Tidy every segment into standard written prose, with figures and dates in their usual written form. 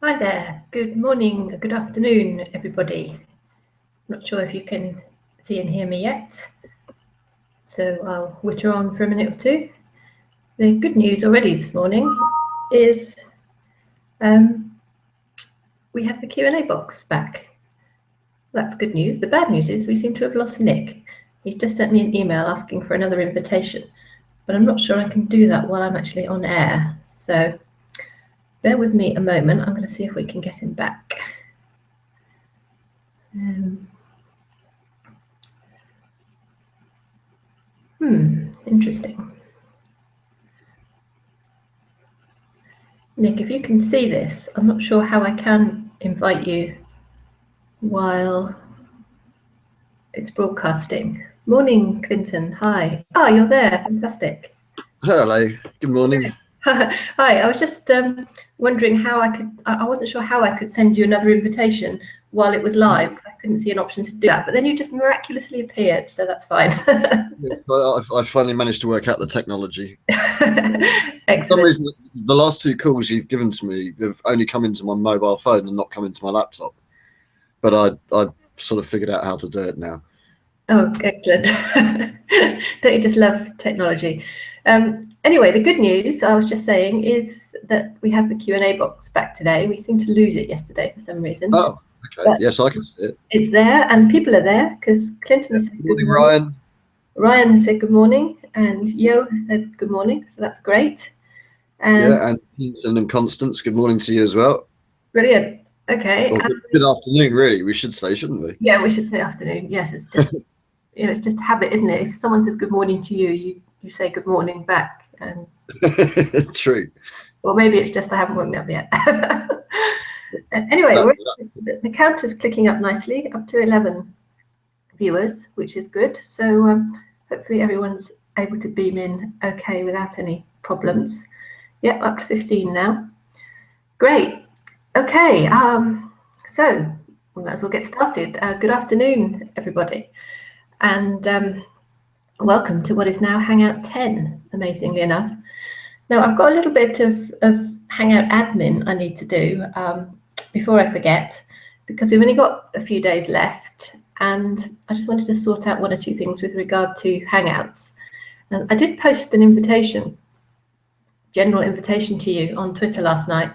Hi there. Good morning, good afternoon, everybody. Not sure if you can see and hear me yet, so I'll witter on for a minute or two. The good news already this morning is we have the Q&A box back. That's good news. The bad news is we seem to have lost Nick. He's just sent me an email asking for another invitation, but I'm not sure I can do that while I'm actually on air. So bear with me a moment. I'm going to see if we can get him back. Interesting. Nick, if you can see this, I'm not sure how I can invite you while it's broadcasting. Morning, Clinton. Hi. Ah, you're there. Fantastic. Hello. Good morning. Hi. I was just wondering how I wasn't sure how I could send you another invitation while it was live because I couldn't see an option to do that. But then you just miraculously appeared, so that's fine. I finally managed to work out the technology. Excellent. For some reason, the last two calls you've given to me have only come into my mobile phone and not come into my laptop. But I sort of figured out how to do it now. Oh, excellent. Don't you just love technology? Anyway, the good news, I was just saying, is that we have the Q&A box back today. We seemed to lose it yesterday for some reason. Oh, okay. Yes, I can see it. It's there, and people are there, because Clinton has said good morning, Ryan. Ryan has said good morning, and Yo has said good morning, so that's great. And Clinton and Constance, good morning to you as well. Brilliant. Okay. Or good afternoon, really, we should say, shouldn't we? Yeah, we should say afternoon. Yes, it's just... it's just a habit, isn't it? If someone says good morning to you, you say good morning back. And true. Or maybe it's just I haven't woken up yet. Anyway, the count is clicking up nicely, up to 11 viewers, which is good. So hopefully everyone's able to beam in okay without any problems. Yep, up to 15 now. Great. Okay, so we might as well get started. Good afternoon, everybody. And welcome to what is now Hangout 10, amazingly enough. Now, I've got a little bit of Hangout admin I need to do before I forget, because we've only got a few days left, and I just wanted to sort out one or two things with regard to Hangouts. And I did post an invitation, general invitation to you on Twitter last night.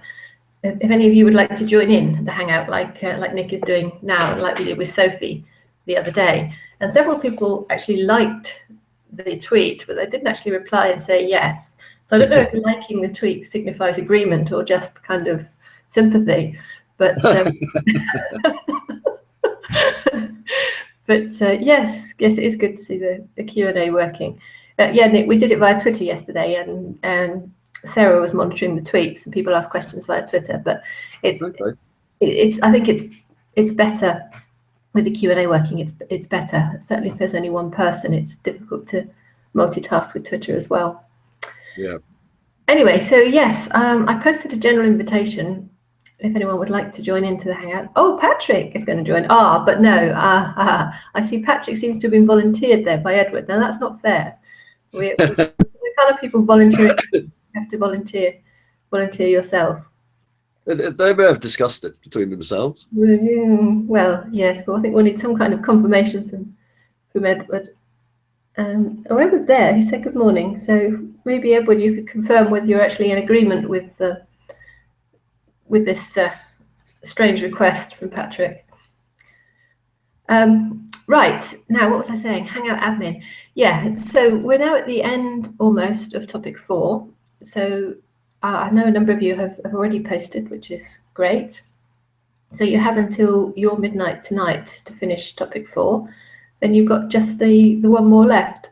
If any of you would like to join in the Hangout like Nick is doing now, and like we did with Sophie the other day. And several people actually liked the tweet, but they didn't actually reply and say yes. So I don't know if liking the tweet signifies agreement or just kind of sympathy. But yes, it is good to see the Q&A working. Yeah, Nick, we did it via Twitter yesterday, and Sarah was monitoring the tweets, and people asked questions via Twitter. But I think it's better. With the Q&A working, it's better. Certainly if there's only one person, it's difficult to multitask with Twitter as well. Yeah. Anyway, so yes, I posted a general invitation if anyone would like to join into the Hangout. Oh, Patrick is going to join. But no, I see Patrick seems to have been volunteered there by Edward. Now that's not fair. We're kind of people volunteering. You have to volunteer yourself. They may have discussed it between themselves. Well, yes, but I think we'll need some kind of confirmation from Edward. Edward's there. He said good morning. So maybe, Edward, you could confirm whether you're actually in agreement with this strange request from Patrick. Right, now what was I saying? Hangout admin. Yeah, so we're now at the end almost of topic 4. So I know a number of you have already posted, which is great. So you have until your midnight tonight to finish topic 4. Then you've got just the one more left.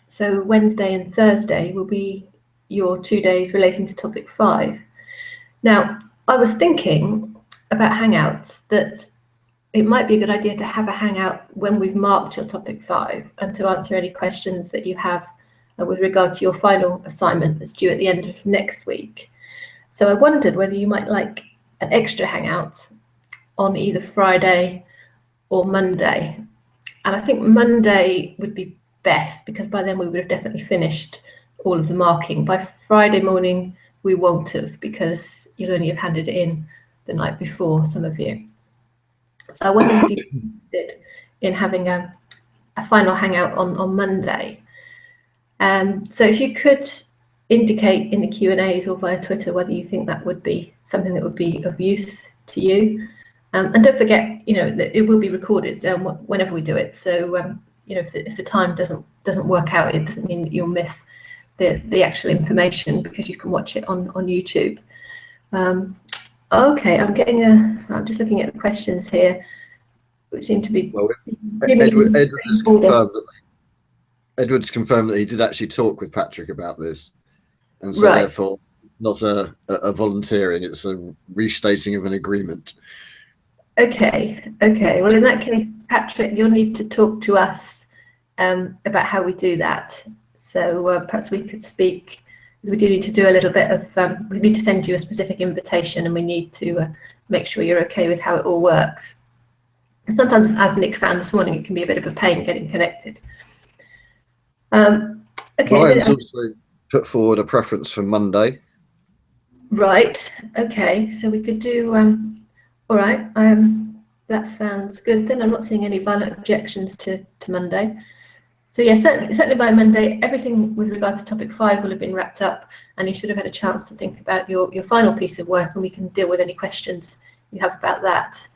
So Wednesday and Thursday will be your 2 days relating to topic 5. Now, I was thinking about Hangouts that it might be a good idea to have a Hangout when we've marked your topic 5 and to answer any questions that you have with regard to your final assignment that's due at the end of next week. So I wondered whether you might like an extra Hangout on either Friday or Monday. And I think Monday would be best because by then we would have definitely finished all of the marking. By Friday morning, we won't have, because you'll only have handed it in the night before, some of you. So I wonder if you're interested in having a final hangout on Monday. So if you could indicate in the Q&As or via Twitter whether you think that would be something that would be of use to you. And don't forget, that it will be recorded whenever we do it. So, if the time doesn't work out, it doesn't mean that you'll miss the actual information, because you can watch it on YouTube. Okay, I'm just looking at the questions here, which seem to be. Well, Edward's confirmed that he did actually talk with Patrick about this, and so therefore not a volunteering; it's a restating of an agreement. Okay. Well, in that case, Patrick, you'll need to talk to us about how we do that. So perhaps we could speak, because we do need to do a little bit of. We need to send you a specific invitation, and we need to make sure you're okay with how it all works. Because sometimes, as Nick found this morning, it can be a bit of a pain getting connected. Okay. Ryan's also put forward a preference for Monday. Right. Okay. So we could do. All right. That sounds good. Then I'm not seeing any violent objections to Monday. So yeah, certainly by Monday, everything with regard to topic 5 will have been wrapped up, and you should have had a chance to think about your final piece of work, and we can deal with any questions you have about that.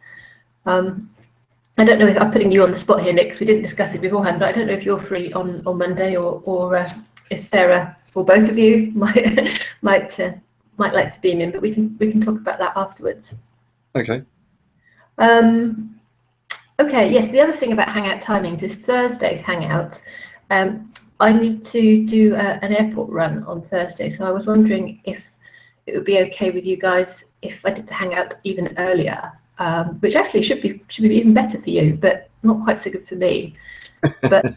I don't know if I'm putting you on the spot here, Nick, because we didn't discuss it beforehand, but I don't know if you're free on Monday, or if Sarah or both of you might like to beam in, but we can talk about that afterwards. Okay. Okay, yes, the other thing about Hangout timings is Thursday's Hangout. I need to do an airport run on Thursday, so I was wondering if it would be okay with you guys if I did the Hangout even earlier, which actually should be even better for you, but not quite so good for me. But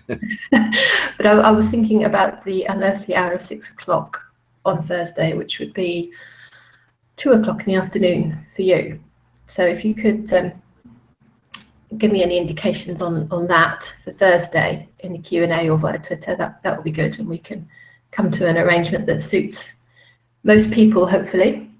but I was thinking about the unearthly hour of 6 o'clock on Thursday, which would be 2 o'clock in the afternoon for you. So if you could give me any indications on that for Thursday in the Q&A or via Twitter, that would be good, and we can come to an arrangement that suits most people, hopefully.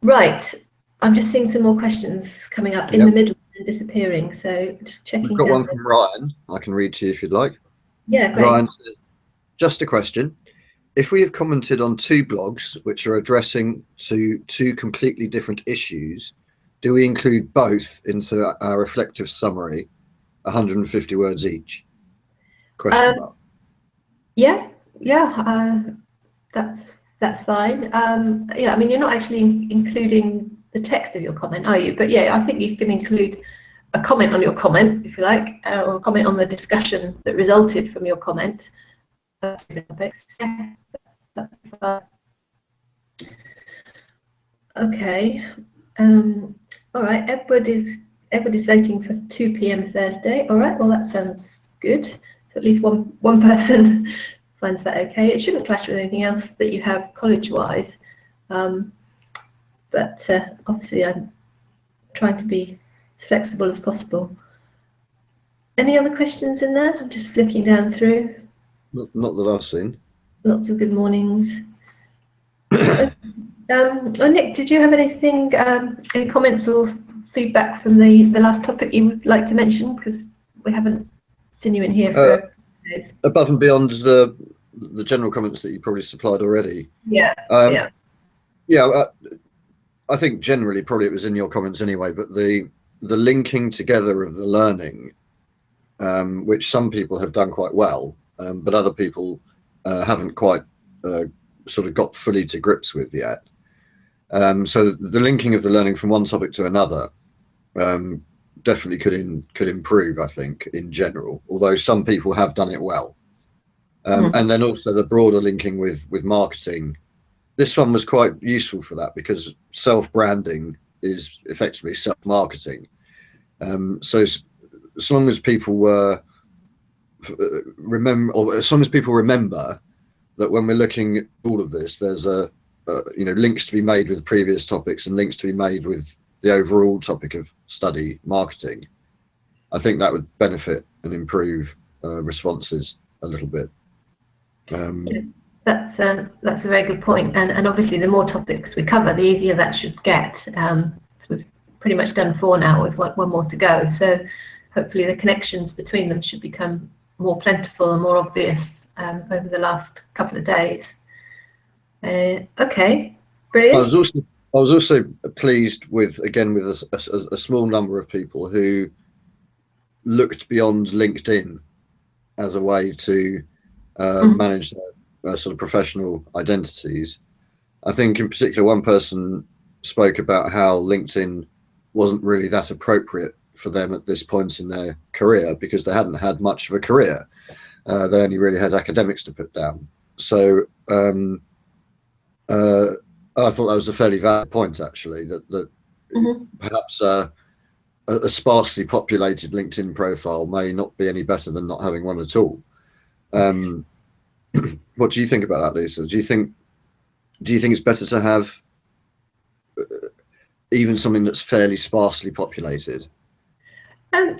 Right, I'm just seeing some more questions coming up in the middle and disappearing, so just checking. We've got one from Ryan. I can read to you if you'd like. Yeah, great. Ryan says, just a question. If we have commented on 2 blogs which are addressing to 2 completely different issues, do we include both into our reflective summary, 150 words each? Question mark. Yeah, that's fine. Yeah, I mean, you're not actually including the text of your comment, are you? But yeah, I think you can include a comment on your comment, if you like, or a comment on the discussion that resulted from your comment. Yeah, that's fine. Okay. All right. Edward is voting for 2 p.m. Thursday. All right. Well, that sounds good. So at least one person finds that okay. It shouldn't clash with anything else that you have college-wise, but obviously I'm trying to be as flexible as possible. Any other questions in there? I'm just flicking down through. Not that I've seen. Lots of good mornings. Nick, did you have anything, any comments or feedback from the last topic you would like to mention? Because we haven't seen you in here for a few days. Above and beyond the general comments that you probably supplied already. Yeah. I think generally probably it was in your comments anyway, but the linking together of the learning, which some people have done quite well, but other people haven't quite sort of got fully to grips with yet. So the linking of the learning from one topic to another definitely could improve, I think, in general, although some people have done it well. And then also the broader linking with marketing. This one was quite useful for that, because self-branding is effectively self-marketing. So as long as people remember that when we're looking at all of this, there's links to be made with previous topics and links to be made with the overall topic of study marketing, I think that would benefit and improve responses a little bit. that's a very good point, and obviously the more topics we cover, the easier that should get. So we've pretty much done 4 now, with one more to go. So hopefully the connections between them should become more plentiful and more obvious over the last couple of days. Okay, brilliant. I was also pleased with a small number of people who looked beyond LinkedIn as a way to manage their sort of professional identities. I think in particular one person spoke about how LinkedIn wasn't really that appropriate for them at this point in their career because they hadn't had much of a career. They only really had academics to put down. So I thought that was a fairly valid point, actually, that perhaps a sparsely populated LinkedIn profile may not be any better than not having one at all. What do you think about that, Lisa? Do you think it's better to have even something that's fairly sparsely populated? I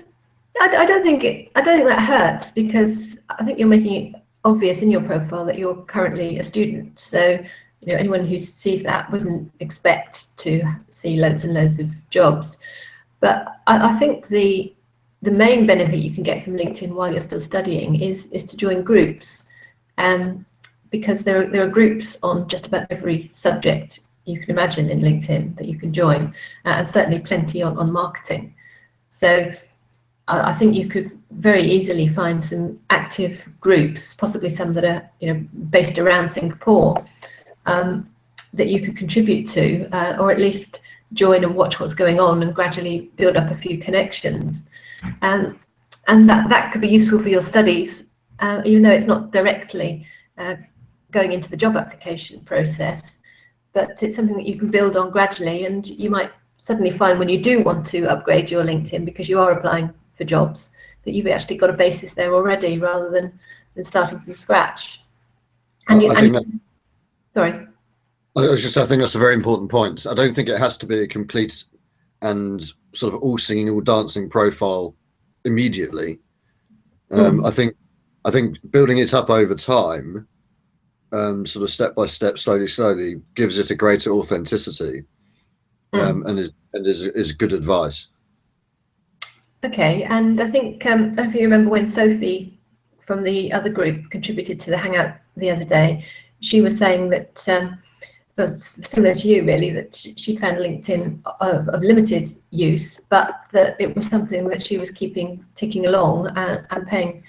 don't think that hurts, because I think you're making it obvious in your profile that you're currently a student. So anyone who sees that wouldn't expect to see loads and loads of jobs. But I think the main benefit you can get from LinkedIn while you're still studying is to join groups, because there are groups on just about every subject you can imagine in LinkedIn that you can join, and certainly plenty on marketing. So I think you could very easily find some active groups, possibly some that are based around Singapore, that you could contribute to, or at least join and watch what's going on and gradually build up a few connections. And that could be useful for your studies, even though it's not directly going into the job application process, but it's something that you can build on gradually, and you might suddenly find when you do want to upgrade your LinkedIn because you are applying for jobs that you've actually got a basis there already, rather than starting from scratch. And sorry. I think that's a very important point. I don't think it has to be a complete and sort of all singing, all dancing profile immediately. I think building it up over time, sort of step by step, slowly, gives it a greater authenticity, and is good advice. Okay, and I think I don't know if you remember when Sophie from the other group contributed to the Hangout the other day. She was saying that similar to you, really, that she found LinkedIn of limited use, but that it was something that she was keeping ticking along and paying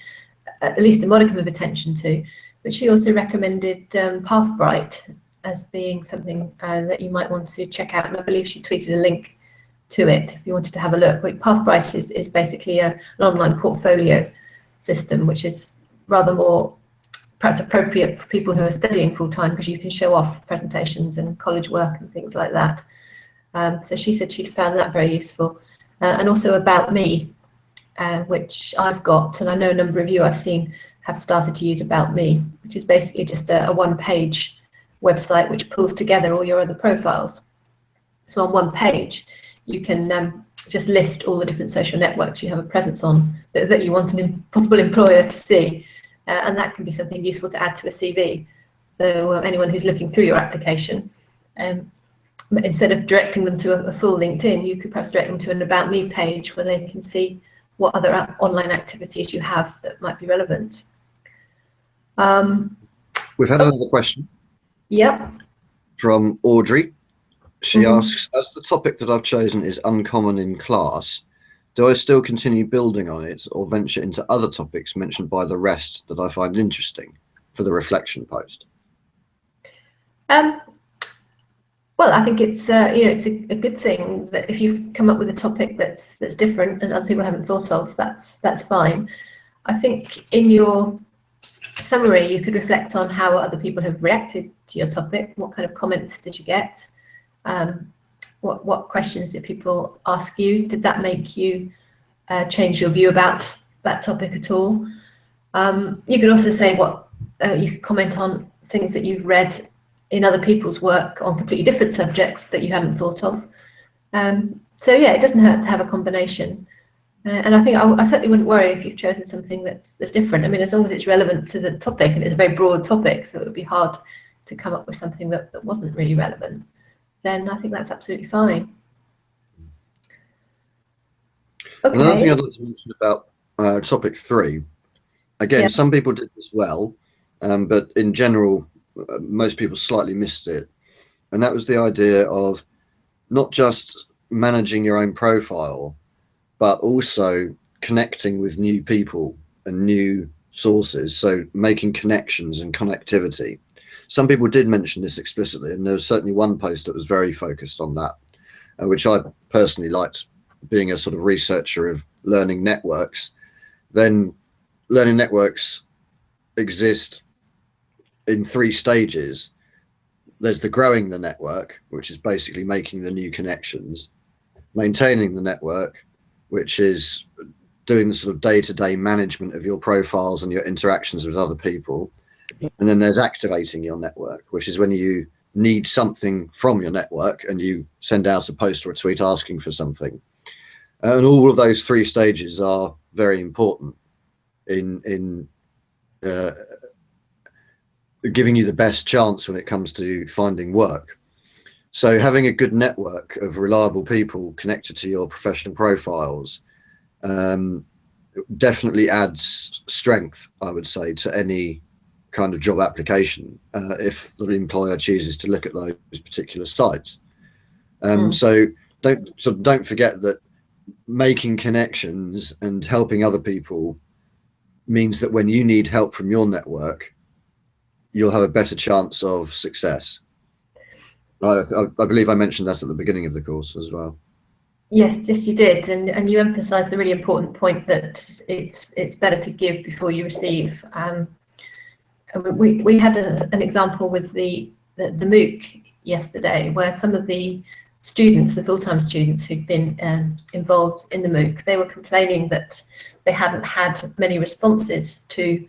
at least a modicum of attention to. But she also recommended Pathbright as being something that you might want to check out, and I believe she tweeted a link to it if you wanted to have a look. But Pathbright is basically an online portfolio system, which is rather more perhaps appropriate for people who are studying full-time, because you can show off presentations and college work and things like that. So she said she'd found that very useful. And also About Me, which I've got, and I know a number of you I've seen have started to use About Me, which is basically just a one-page website which pulls together all your other profiles. So on one page, you can just list all the different social networks you have a presence on that you want an possible employer to see. And that can be something useful to add to a CV. So anyone who's looking through your application, instead of directing them to a full LinkedIn, you could perhaps direct them to an About Me page where they can see what other online activities you have that might be relevant. We've had another question. Yep. From Audrey. She asks, as the topic that I've chosen is uncommon in class, do I still continue building on it or venture into other topics mentioned by the rest that I find interesting for the reflection post? Well, I think it's it's a good thing that if you've come up with a topic that's different and other people haven't thought of, that's fine. I think in your summary you could reflect on how other people have reacted to your topic. What kind of comments did you get? What questions did people ask you? Did that make you change your view about that topic at all? You could also say you could comment on things that you've read in other people's work on completely different subjects that you hadn't thought of. So yeah, it doesn't hurt to have a combination. And I think I certainly wouldn't worry if you've chosen something that's different. I mean, as long as it's relevant to the topic, and it's a very broad topic, so it would be hard to come up with something that wasn't really relevant, then I think that's absolutely fine. Okay. Another thing I'd like to mention about topic 3, again, some people did this well, but in general, most people slightly missed it. And that was the idea of not just managing your own profile, but also connecting with new people and new sources. So making connections and connectivity. Some people did mention this explicitly, and there was certainly one post that was very focused on that, which I personally liked, being a sort of researcher of learning networks. Then learning networks exist in 3 stages. There's the growing the network, which is basically making the new connections, maintaining the network, which is doing the sort of day-to-day management of your profiles and your interactions with other people. And then there's activating your network, which is when you need something from your network and you send out a post or a tweet asking for something. And all of those 3 stages are very important in giving you the best chance when it comes to finding work. So having a good network of reliable people connected to your professional profiles definitely adds strength, I would say, to any kind of job application if the employer chooses to look at those particular sites. So don't forget that making connections and helping other people means that when you need help from your network, you'll have a better chance of success. I believe I mentioned that at the beginning of the course as well. Yes, you did, and you emphasised the really important point that it's better to give before you receive. We had an example with the MOOC yesterday, where some of the students, the full-time students who'd been involved in the MOOC, they were complaining that they hadn't had many responses to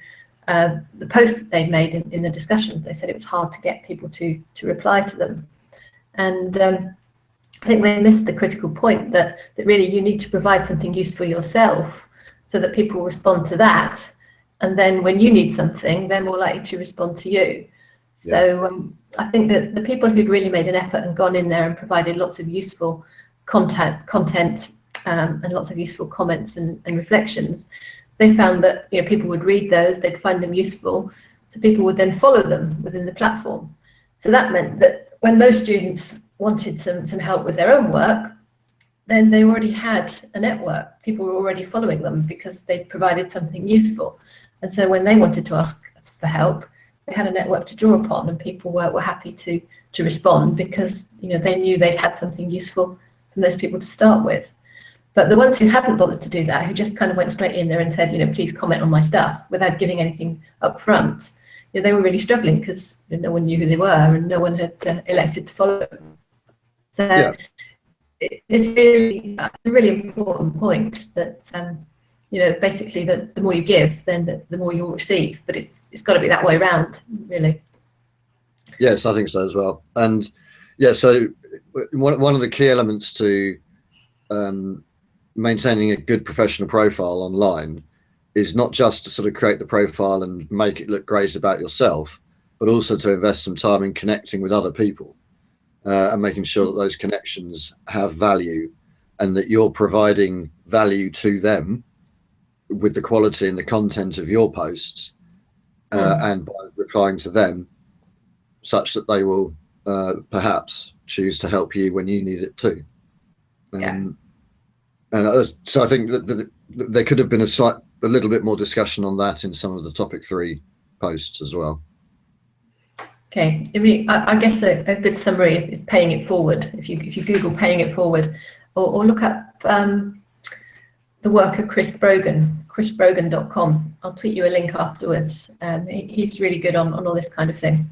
the posts that they'd made in the discussions. They said it was hard to get people to reply to them. And I think they missed the critical point that really you need to provide something useful yourself so that people respond to that. And then when you need something, they're more likely to respond to you. So I think that the people who'd really made an effort and gone in there and provided lots of useful content and lots of useful comments and reflections, they found that people would read those, they'd find them useful, so people would then follow them within the platform. So that meant that when those students wanted some help with their own work, then they already had a network. People were already following them because they provided something useful. And so when they wanted to ask for help, they had a network to draw upon, and people were happy to respond because they knew they'd had something useful from those people to start with. But the ones who hadn't bothered to do that, who just kind of went straight in there and said, please comment on my stuff without giving anything up front, they were really struggling because no one knew who they were and no one had elected to follow them. So it's a really important point that basically the more you give, then the more you'll receive. But it's got to be that way around, really. Yes, I think so as well. And so one of the key elements to maintaining a good professional profile online is not just to sort of create the profile and make it look great about yourself, but also to invest some time in connecting with other people and making sure that those connections have value and that you're providing value to them with the quality and the content of your posts and by replying to them such that they will perhaps choose to help you when you need it too. And so I think that there could have been a little bit more discussion on that in some of the topic 3 posts as well. Okay, I guess a good summary is paying it forward. If you Google paying it forward, or look up the work of Chris Brogan, chrisbrogan.com. I'll tweet you a link afterwards. He's really good on all this kind of thing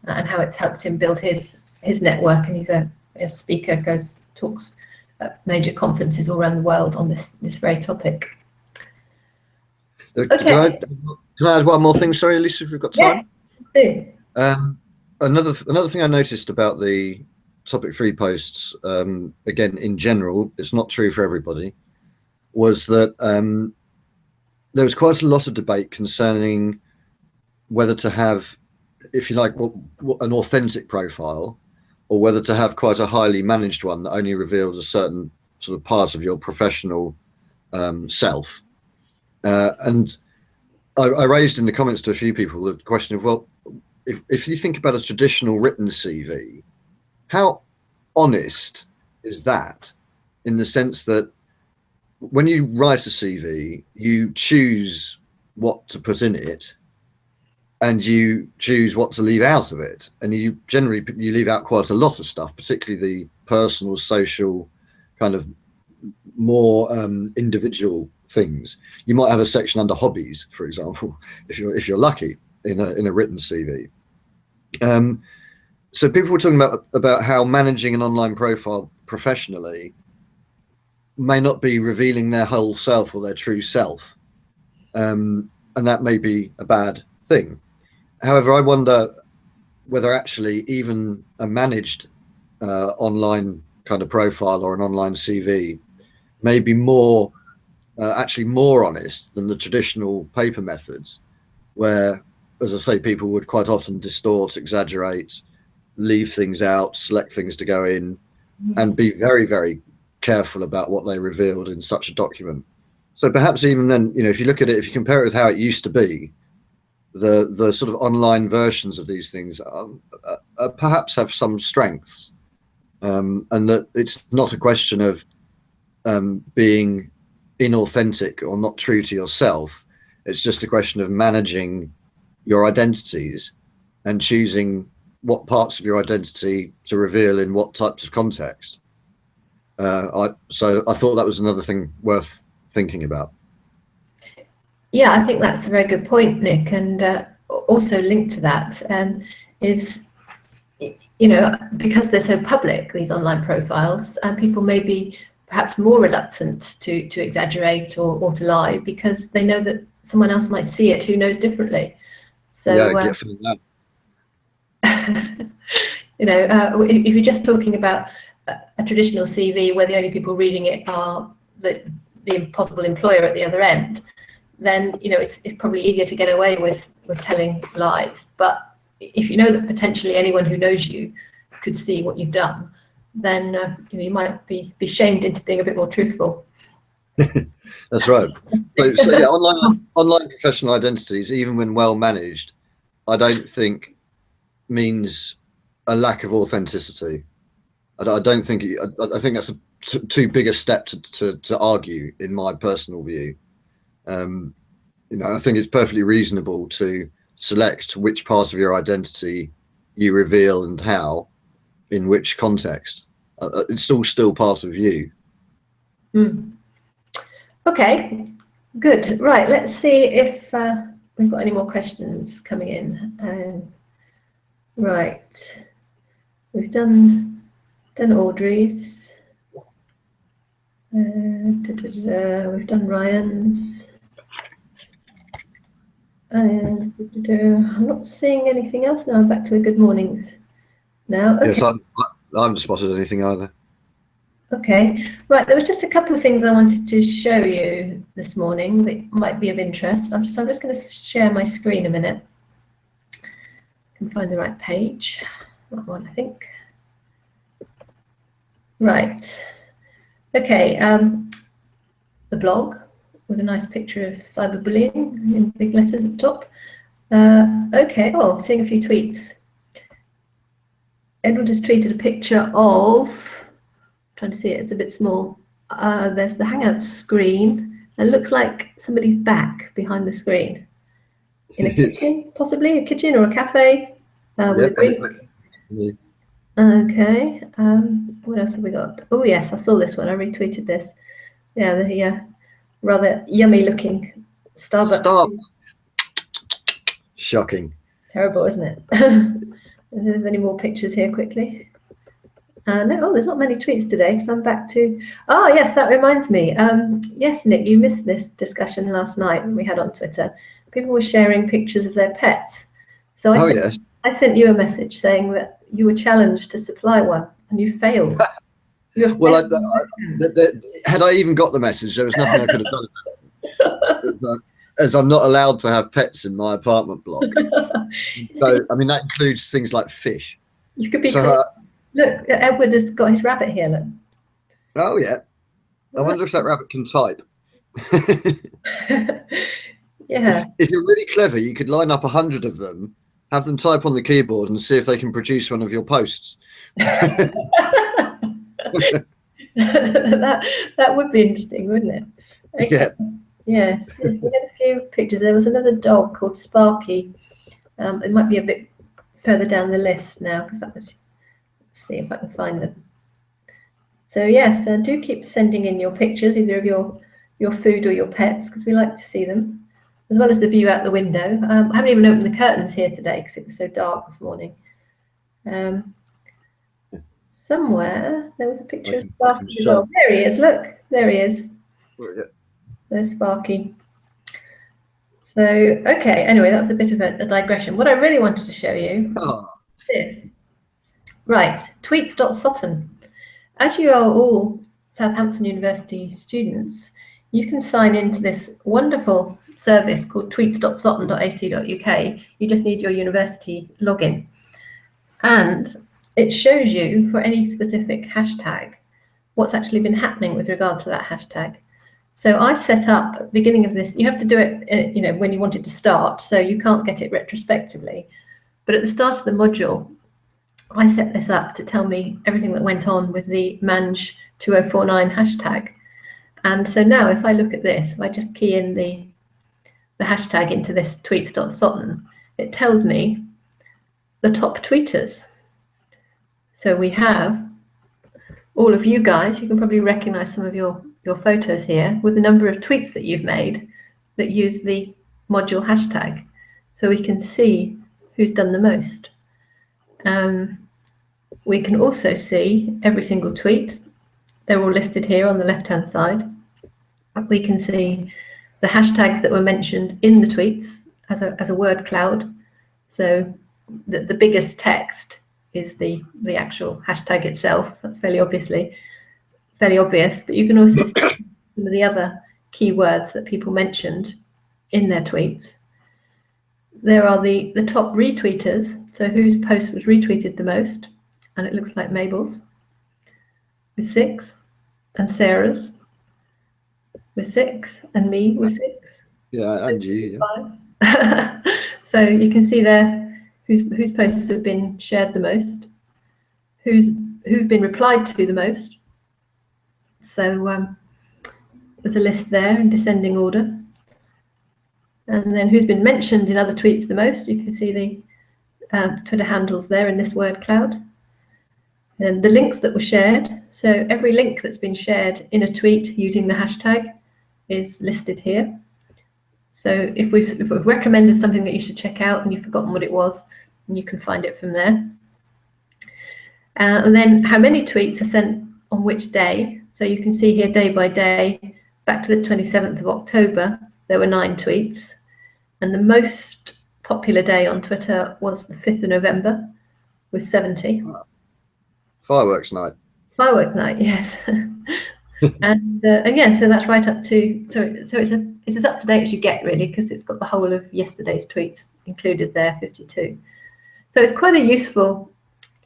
and how it's helped him build his network. And he's a speaker, talks at major conferences all around the world on this very topic. Okay. Can I add one more thing? Sorry, Elisa, if we've got time. Yeah, another thing I noticed about the topic 3 posts, again, in general, it's not true for everybody, was that there was quite a lot of debate concerning whether to have, if you like, an authentic profile, or whether to have quite a highly managed one that only revealed a certain sort of part of your professional self. And I raised in the comments to a few people the question of, well, if you think about a traditional written CV, how honest is that, in the sense that when you write a CV, you choose what to put in it and you choose what to leave out of it, and you generally leave out quite a lot of stuff, particularly the personal, social, kind of more individual things. You might have a section under hobbies, for example, if you're lucky, in a written CV. So people were talking about how managing an online profile professionally may not be revealing their whole self or their true self, and that may be a bad thing. However, I wonder whether actually even a managed online kind of profile or an online CV may be more actually more honest than the traditional paper methods, where, as I say, people would quite often distort, exaggerate, leave things out, select things to go in, and be very, very careful about what they revealed in such a document. So perhaps even then, if you look at it, if you compare it with how it used to be, the sort of online versions of these things perhaps have some strengths, and that it's not a question of being inauthentic or not true to yourself. It's just a question of managing your identities and choosing what parts of your identity to reveal in what types of context. So I thought that was another thing worth thinking about. Yeah, I think that's a very good point, Nick. And also linked to that is, because they're so public, these online profiles, and people may be perhaps more reluctant to exaggerate or to lie, because they know that someone else might see it who knows differently. So yeah, if you're just talking about a traditional CV where the only people reading it are the possible employer at the other end, then it's probably easier to get away with telling lies. But if you know that potentially anyone who knows you could see what you've done, then you might be shamed into being a bit more truthful. That's right. So yeah, online professional identities, even when well managed, I don't think means a lack of authenticity. I don't think. I think that's too big a step to argue, in my personal view. I think it's perfectly reasonable to select which part of your identity you reveal and how, in which context. It's all still part of you. Okay, good. Right, let's see if we've got any more questions coming in. Right, we've done Audrey's. We've done Ryan's. I'm not seeing anything else now. Back to the good mornings now. Okay. Yes, I haven't spotted anything either. Okay, right. There was just a couple of things I wanted to show you this morning that might be of interest. I'm just going to share my screen a minute. I can find the right page. That one, I think. Right. Okay. The blog with a nice picture of cyberbullying in big letters at the top. Okay. Oh, seeing a few tweets. Edward has tweeted a picture of. Trying to see it, it's a bit small. There's the Hangout screen, and it looks like somebody's back behind the screen. In a kitchen, possibly, a kitchen or a cafe with a drink. Yeah. Okay, what else have we got? Oh yes, I saw this one, I retweeted this. Yeah, the rather yummy looking Starbucks. Shocking. Terrible, isn't it? If there's any more pictures here quickly. No, there's not many tweets today because I'm back to. Oh, yes, that reminds me. Yes, Nick, you missed this discussion last night we had on Twitter. People were sharing pictures of their pets. So I sent you a message saying that you were challenged to supply one and you failed. Well, had I even got the message, there was nothing I could have done about it. As I'm not allowed to have pets in my apartment block. So, I mean, that includes things like fish. You could be look, Edward has got his rabbit here, look. Oh, yeah. I wonder if that rabbit can type. Yeah. If you're really clever, you could line up 100 of them, have them type on the keyboard and see if they can produce one of your posts. that would be interesting, wouldn't it? Okay. Yeah. Yes, we had a few pictures. There was another dog called Sparky. It might be a bit further down the list now because that was. Let's see if I can find them. So yes, do keep sending in your pictures, either of your food or your pets, because we like to see them, as well as the view out the window. I haven't even opened the curtains here today because it was so dark this morning. Somewhere there was a picture of Sparky as well. There he is. Look, there he is. There's Sparky. So, okay, anyway, that was a bit of a digression. What I really wanted to show you is this. Right, tweets.sutton. As you are all Southampton University students, you can sign into this wonderful service called tweets.sutton.ac.uk. You just need your university login. And it shows you for any specific hashtag what's actually been happening with regard to that hashtag. So I set up at the beginning of this, you have to do it, you know, when you want it to start, so you can't get it retrospectively. But at the start of the module, I set this up to tell me everything that went on with the Mange 2049 hashtag. And so now if I look at this, if I just key in the hashtag into this tweets.sutton, it tells me the top tweeters. So we have all of you guys, you can probably recognize some of your photos here with the number of tweets that you've made that use the module hashtag. So we can see who's done the most. We can also see every single tweet. They're all listed here on the left-hand side. We can see the hashtags that were mentioned in the tweets as a word cloud. So the biggest text is the actual hashtag itself. That's fairly obvious, but you can also see some of the other keywords that people mentioned in their tweets. There are the top retweeters, so whose post was retweeted the most, and it looks like Mabel's with 6, and Sarah's with 6, and me with 6. Yeah, and you. Yeah. So you can see there whose posts have been shared the most, who've been replied to the most. So there's a list there in descending order. And then who's been mentioned in other tweets the most. You can see the Twitter handles there in this word cloud. And the links that were shared. So every link that's been shared in a tweet using the hashtag is listed here. So if we've recommended something that you should check out and you've forgotten what it was, you can find it from there. And then how many tweets are sent on which day. So you can see here day by day, back to the 27th of October, there were 9 tweets. And the most popular day on Twitter was the 5th of November with 70. Fireworks night. Fireworks night, yes. and yeah, so that's right up to, so it's as up to date as you get really, because it's got the whole of yesterday's tweets included there, 52. So it's quite a useful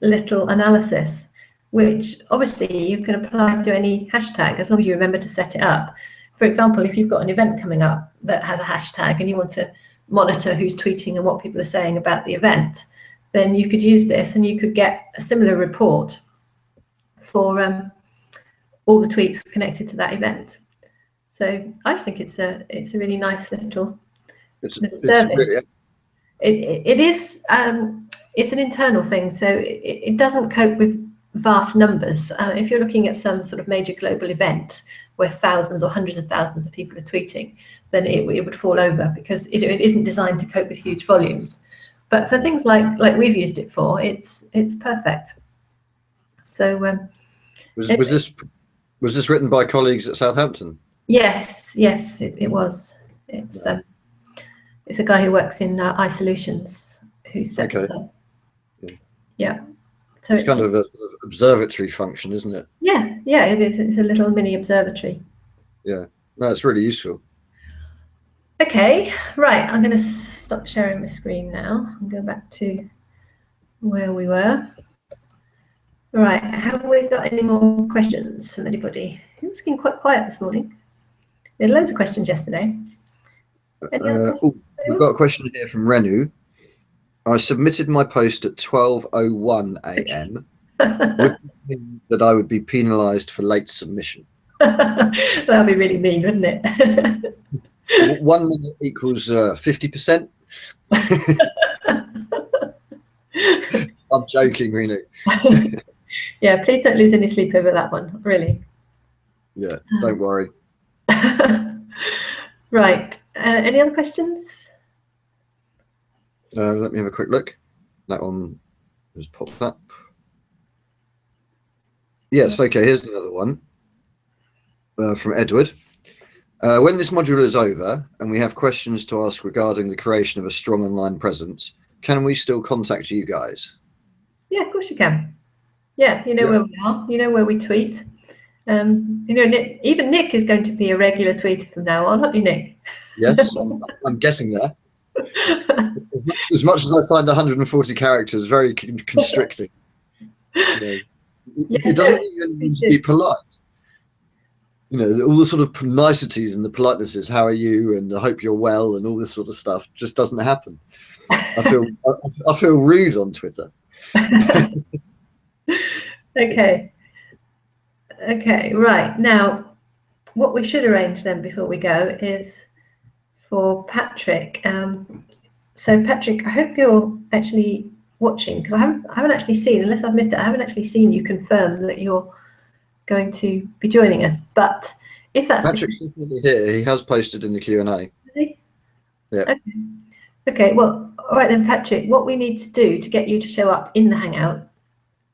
little analysis, which obviously you can apply to any hashtag as long as you remember to set it up. For example, if you've got an event coming up that has a hashtag and you want to monitor who's tweeting and what people are saying about the event, then you could use this and you could get a similar report for all the tweets connected to that event. So I just think it's a really nice little service. Really, it is it's an internal thing, so it doesn't cope with vast numbers. If you're looking at some sort of major global event where thousands or hundreds of thousands of people are tweeting, then it would fall over because it isn't designed to cope with huge volumes. But for things like we've used it for, it's perfect. So was this written by colleagues at Southampton? Yes, it was. It's a guy who works in iSolutions who set this up. Yeah. So it's kind of an observatory function, isn't it? Yeah, Yeah, it is. It's a little mini observatory. Yeah, no, it's really useful. Okay, right. I'm going to stop sharing my screen now and go back to where we were. Right, have we got any more questions from anybody? It's been quite quiet this morning. We had loads of questions yesterday. We've got a question here from Renu. I submitted my post at 12:01 a.m. Would you mean that I would be penalised for late submission? That would be really mean, wouldn't it? 1 minute equals 50%. I'm joking, Renu. Yeah, please don't lose any sleep over that one, really. Yeah, don't worry. Right, any other questions? Let me have a quick look. That one has popped up. Yes, okay, here's another one from Edward. When this module is over and we have questions to ask regarding the creation of a strong online presence, can we still contact you guys? Yeah, of course you can. Yeah, you know where we are, you know where we tweet. You know, even Nick is going to be a regular tweeter from now on, aren't you, Nick? Yes, I'm getting there. As much as I find 140 characters very constricting, it doesn't even need to be polite. You know, all the sort of niceties and the politenesses, how are you, and I hope you're well, and all this sort of stuff just doesn't happen. I feel rude on Twitter. Okay, right. Now, what we should arrange then before we go is for Patrick. So Patrick, I hope you're actually watching, because I haven't actually seen, unless I've missed it, I haven't actually seen you confirm that you're going to be joining us. But if that's Patrick's definitely here, he has posted in the Q&A. Yeah. Okay, well, all right then, Patrick, what we need to do to get you to show up in the Hangout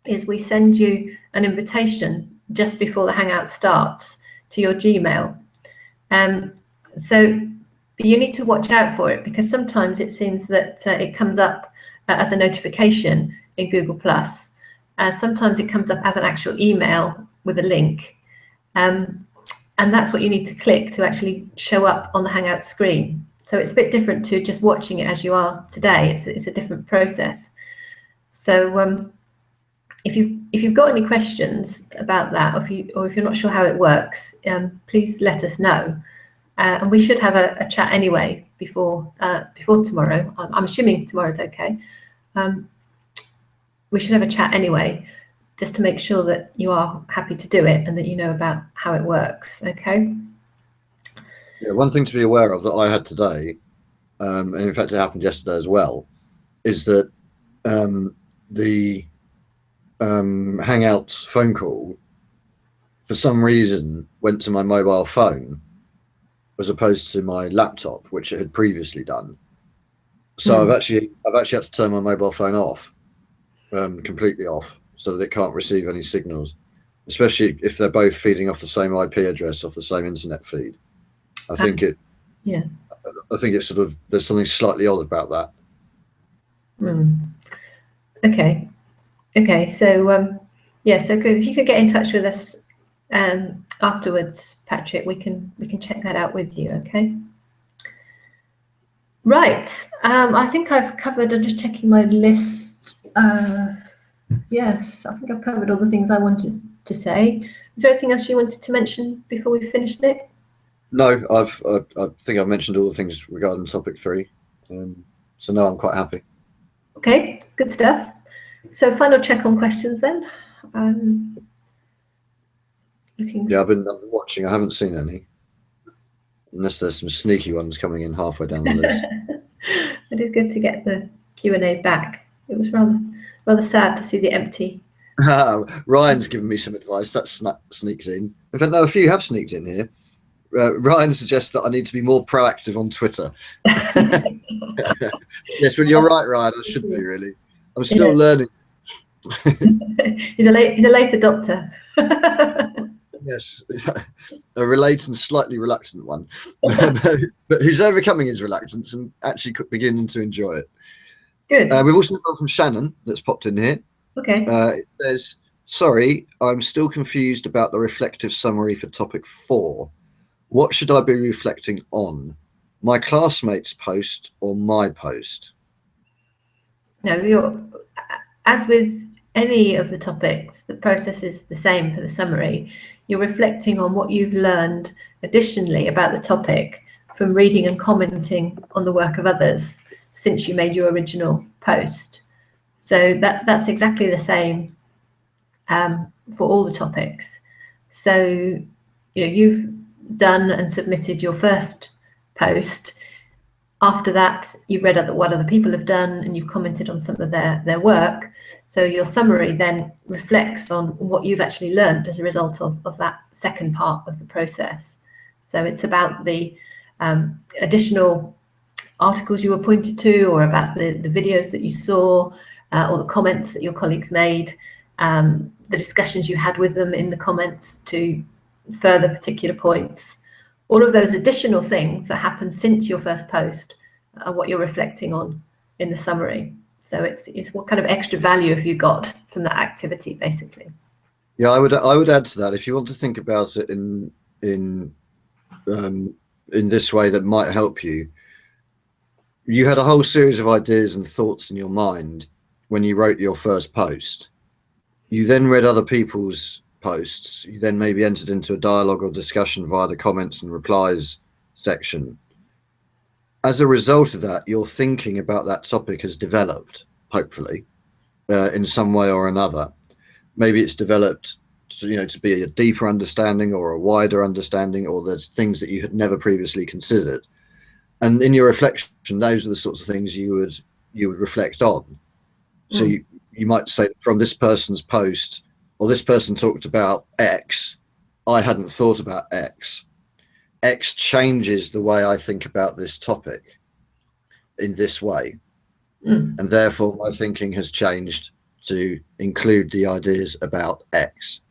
is we send you an invitation just before the Hangout starts to your Gmail. But you need to watch out for it, because sometimes it seems that it comes up as a notification in Google+. Sometimes it comes up as an actual email with a link. And that's what you need to click to actually show up on the Hangout screen. So it's a bit different to just watching it as you are today. It's a different process. So if you've got any questions about that, or if you're not sure how it works, please let us know. And we should have a chat anyway before tomorrow. I'm assuming tomorrow's okay. We should have a chat anyway, just to make sure that you are happy to do it and that you know about how it works. Okay. Yeah, one thing to be aware of that I had today, and in fact it happened yesterday as well, is that the Hangouts phone call, for some reason, went to my mobile phone as opposed to my laptop, which it had previously done. So I've actually had to turn my mobile phone off, completely off, so that it can't receive any signals, especially if they're both feeding off the same IP address, off the same internet feed. I think it's sort of, there's something slightly odd about that. Okay. So so good. If you could get in touch with us afterwards, Patrick, we can check that out with you. Okay. Right. I think I've covered. I'm just checking my list. Yes, I think I've covered all the things I wanted to say. Is there anything else you wanted to mention before we finish, Nick? No, I think I've mentioned all the things regarding topic 3. So no, I'm quite happy. Okay, good stuff. So final check on questions then. Yeah, I've been watching. I haven't seen any, unless there's some sneaky ones coming in halfway down the list. It is good to get the Q&A back. It was rather sad to see the empty. Ryan's given me some advice that sneaks in. In fact, no, a few have sneaked in here. Ryan suggests that I need to be more proactive on Twitter. Yes, but you're right, Ryan. I should be, really. I'm still learning. He's a late adopter. Yes, a late and slightly reluctant one, but who's overcoming his reluctance and actually beginning to enjoy it. Good. We've also got from Shannon that's popped in here. Okay. It says, Sorry, I'm still confused about the reflective summary for topic 4. What should I be reflecting on? My classmate's post or my post? No, as with any of the topics, the process is the same for the summary. You're reflecting on what you've learned additionally about the topic from reading and commenting on the work of others since you made your original post. So that's exactly the same for all the topics. So, you've done and submitted your first post. After that, you've read what other people have done and you've commented on some of their work. So your summary then reflects on what you've actually learned as a result of that second part of the process. So it's about the additional articles you were pointed to, or about the videos that you saw, or the comments that your colleagues made, the discussions you had with them in the comments to further particular points. All of those additional things that happened since your first post are what you're reflecting on in the summary. So it's what kind of extra value have you got from that activity, basically. Yeah, I would add to that, if you want to think about it in this way that might help you. You had a whole series of ideas and thoughts in your mind when you wrote your first post. You then read other people's posts. You then maybe entered into a dialogue or discussion via the comments and replies section. As a result of that, your thinking about that topic has developed, hopefully, in some way or another. Maybe it's developed to be a deeper understanding or a wider understanding, or there's things that you had never previously considered. And in your reflection, those are the sorts of things you would reflect on. So you might say, from this person's post, or this person talked about X, I hadn't thought about X. X changes the way I think about this topic in this way. And therefore my thinking has changed to include the ideas about X.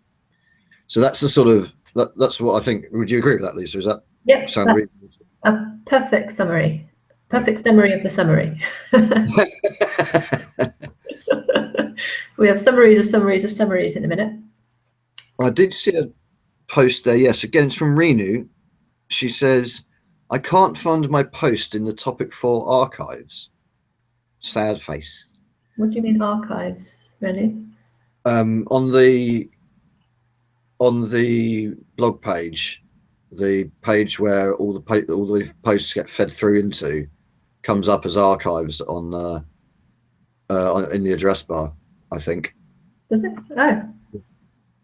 So that's the sort of, that's what I think. Would you agree with that, Lisa? Is that sound reasonable? A perfect summary. Perfect summary of the summary. We have summaries of summaries of summaries in a minute. I did see a post there. Yes, again, it's from Renu. She says, I can't find my post in the topic 4 archives. Sad face. What do you mean archives, Renu? On the blog page, the page where all the posts get fed through into comes up as archives in the address bar, I think. Does it? Oh,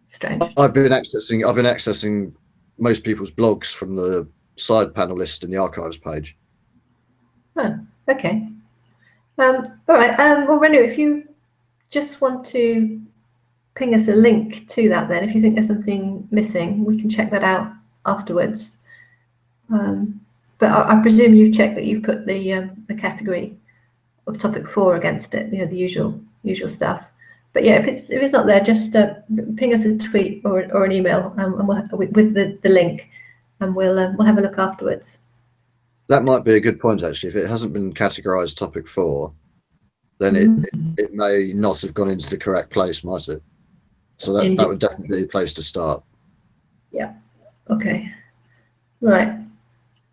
strange. I've been accessing most people's blogs from the side panel list in the archives page. Oh, okay. All right. Well, Renu, if you just want to ping us a link to that, then if you think there's something missing, we can check that out afterwards. But I presume you've checked that you've put the category of topic 4 against it, the usual stuff. But yeah, if it's not there, just ping us a tweet or an email, and with the link, and we'll have a look afterwards. That might be a good point, actually. If it hasn't been categorized topic 4, then it may not have gone into the correct place, might it? So that would definitely be a place to start. Yeah. Okay. Right.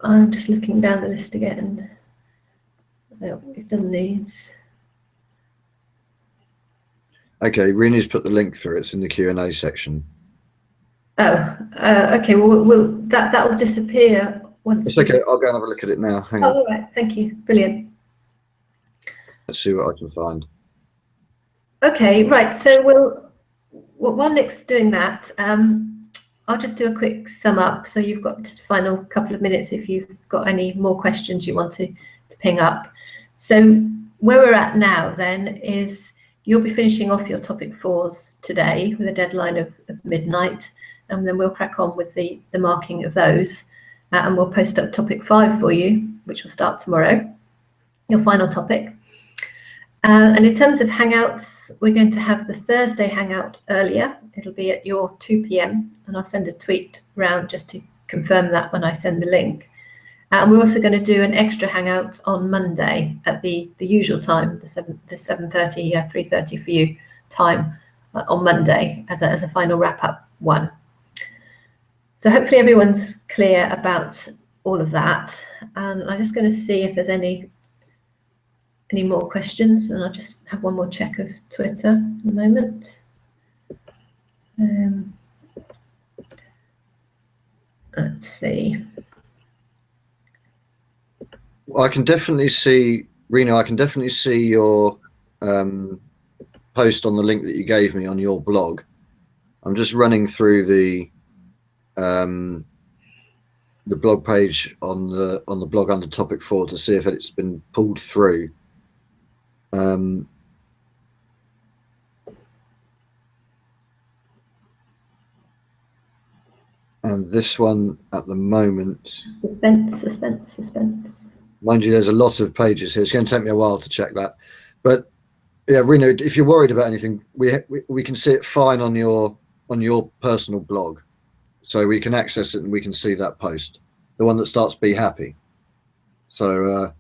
I'm just looking down the list again. We've done these. Okay, Rene's put the link through. It's in the Q&A section. Oh, okay. Well, that will disappear once. It's okay. I'll go and have a look at it now. Hang on. All right. Thank you. Brilliant. Let's see what I can find. Okay. Right. So while Nick's doing that, I'll just do a quick sum up. So you've got just a final couple of minutes if you've got any more questions you want to ping up. So where we're at now then is you'll be finishing off your topic 4s today with a deadline of midnight, and then we'll crack on with the marking of those, and we'll post up topic 5 for you, which will start tomorrow, your final topic. And in terms of Hangouts, we're going to have the Thursday Hangout earlier. It'll be at your 2 p.m. and I'll send a tweet around just to confirm that when I send the link. And we're also going to do an extra Hangout on Monday at the usual time, the 7:30, 3:30 for you time on Monday as a final wrap-up one. So hopefully everyone's clear about all of that. And I'm just going to see if there's any more questions, and I'll just have one more check of Twitter at the moment. Let's see. Well, I can definitely see, Reno, I can definitely see your post on the link that you gave me on your blog. I'm just running through the blog page on the blog under topic 4 to see if it's been pulled through. And this one at the moment, Suspense. mind you, there's a lot of pages here. It's going to take me a while to check that, but yeah, Reno, if you're worried about anything, we can see it fine on your personal blog, so we can access it and we can see that post, the one that starts "Be happy." So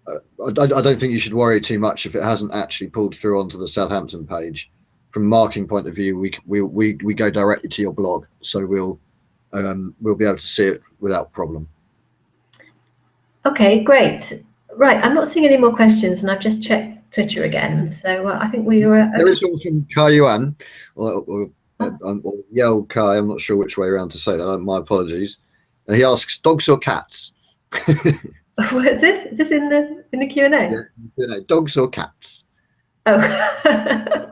I don't think you should worry too much if it hasn't actually pulled through onto the Southampton page. From marking point of view, we go directly to your blog, so we'll be able to see it without problem. Okay, great. Right, I'm not seeing any more questions, and I've just checked Twitter again. So I think we were. There is one from Kai Yuan, or Yell Kai. I'm not sure which way around to say that. My apologies. He asks, dogs or cats? What is this? Is this in the Q&A? Yeah, dogs or cats? Oh.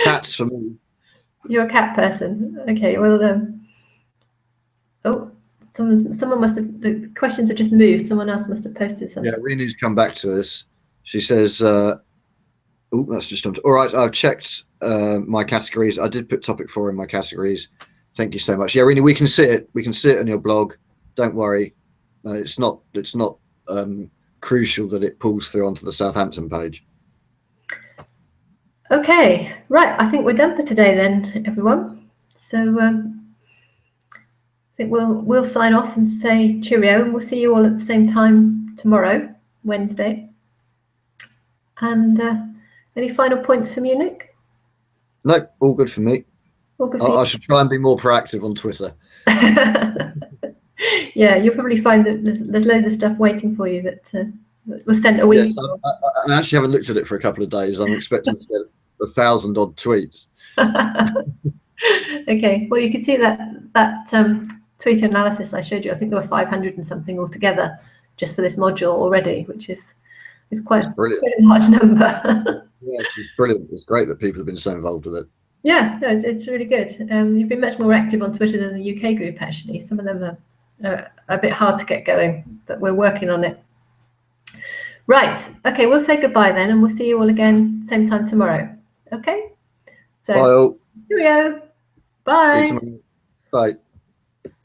Cats for me. You're a cat person. Okay, well, oh, someone must have, the questions have just moved. Someone else must have posted something. Yeah, Renu's come back to us. She says, oh, that's just jumped. All right, I've checked my categories. I did put topic 4 in my categories. Thank you so much. Yeah, Renu, we can see it. We can see it on your blog. Don't worry. It's not crucial that it pulls through onto the Southampton page. Okay, right. I think we're done for today then, everyone. So I think we'll sign off and say cheerio, and we'll see you all at the same time tomorrow, Wednesday. And any final points from you, Nick? No, all good for me. All good for you? I should try and be more proactive on Twitter. Yeah, you'll probably find that there's loads of stuff waiting for you that was sent a week. Yes, I actually haven't looked at it for a couple of days. I'm expecting to get 1,000 odd tweets. Okay, well, you can see that tweet analysis I showed you. I think there were 500 and something altogether just for this module already, which is quite a large number. Yeah, it's brilliant. It's great that people have been so involved with it. Yeah, no, it's really good. You've been much more active on Twitter than the UK group, actually. Some of them are a bit hard to get going, but we're working on it. Right, okay, we'll say goodbye then, and we'll see you all again same time tomorrow. Okay, so bye all. Cheerio. Bye. See you tomorrow. Bye.